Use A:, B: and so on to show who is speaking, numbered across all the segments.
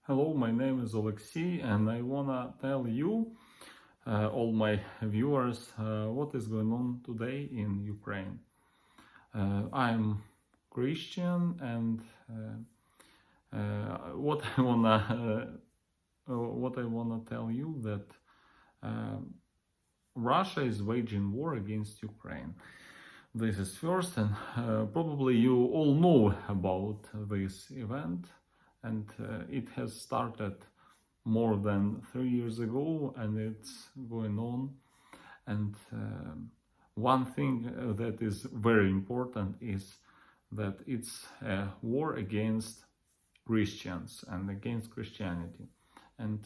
A: Hello, my name is Alexey, and I wanna tell you, all my viewers, what is going on today in Ukraine. I'm Christian, and what I wanna tell you that Russia is waging war against Ukraine. This is first, and probably you all know about this event, and it has started more than 3 years ago, and it's going on. And one thing that is very important is that it's a war against Christians and against Christianity. And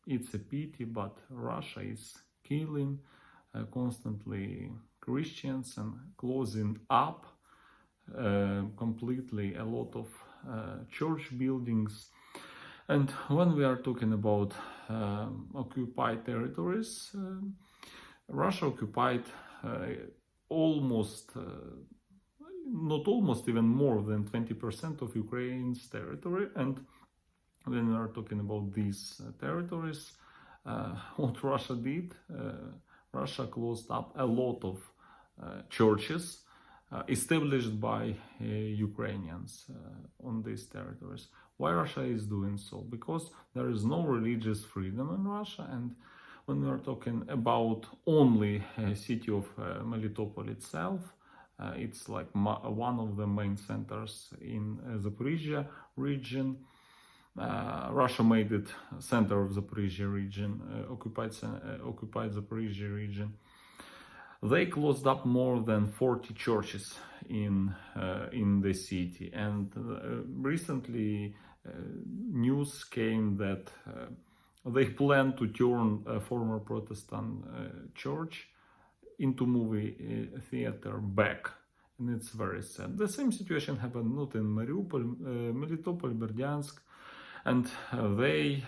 A: it's a pity, but Russia is killing constantly Christians and closing up completely a lot of church buildings. And when we are talking about occupied territories, Russia occupied almost, not almost, even more than 20% of Ukraine's territory. And when we are talking about these territories, what Russia did, Russia closed up a lot of churches established by Ukrainians on these territories. Why Russia is doing so? Because there is no religious freedom in Russia, and when we are talking about only city of Melitopol itself, it's like one of the main centers in Zaporizhia region. Russia made it center of Zaporizhia region, occupied Zaporizhia region. They closed up more than 40 churches in the city, and recently news came that they plan to turn a former Protestant church into movie theater back, and it's very sad. The same situation happened not in Mariupol, Melitopol, Berdyansk, and they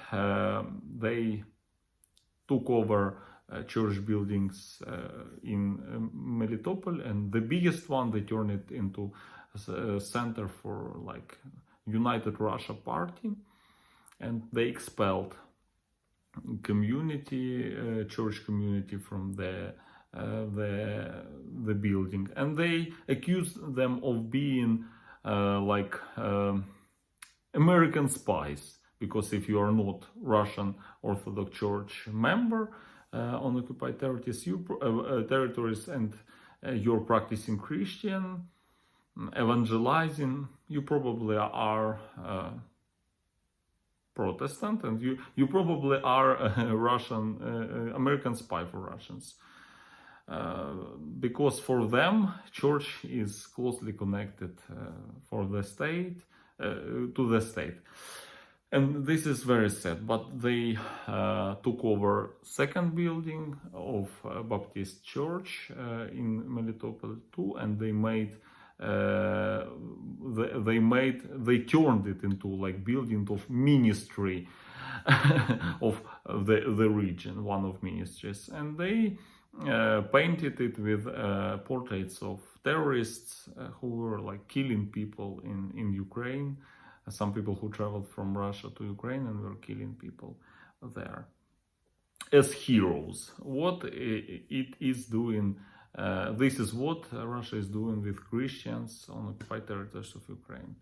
A: took over church buildings in Melitopol, and the biggest one they turned it into a center for like United Russia Party, and they expelled church community from the building, and they accused them of being American spies, because if you are not Russian Orthodox Church member on occupied territories, and you're practicing Christian, evangelizing, you probably are Protestant, and you probably are a Russian, American spy for Russians. Because for them, church is closely connected to the state. And this is very sad, but they took over second building of Baptist Church in Melitopol too, and they turned it into like building of ministry of the region, one of ministries, and they painted it with portraits of terrorists who were like killing people in Ukraine. Some people who traveled from Russia to Ukraine and were killing people there as heroes. What it is doing, this is what Russia is doing with Christians on occupied territories of Ukraine.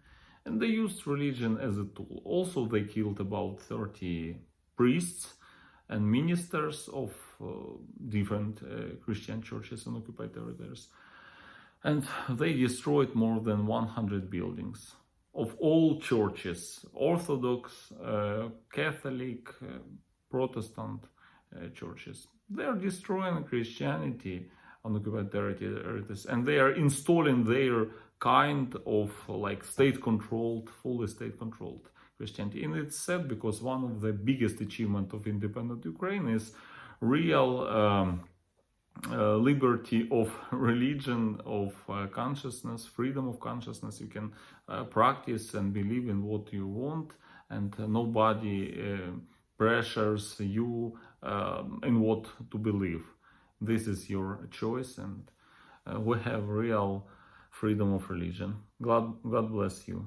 A: And they used religion as a tool. Also, they killed about 30 priests and ministers of different Christian churches on occupied territories. And they destroyed more than 100 buildings of all churches, Orthodox, Catholic, Protestant churches. They are destroying Christianity on occupied territories, and they are installing their kind of like state-controlled, fully state-controlled Christianity. And it's sad because one of the biggest achievements of independent Ukraine is real liberty of religion, of consciousness, freedom of consciousness. You can practice and believe in what you want, and nobody pressures you in what to believe. This is your choice, and we have real freedom of religion. God bless you.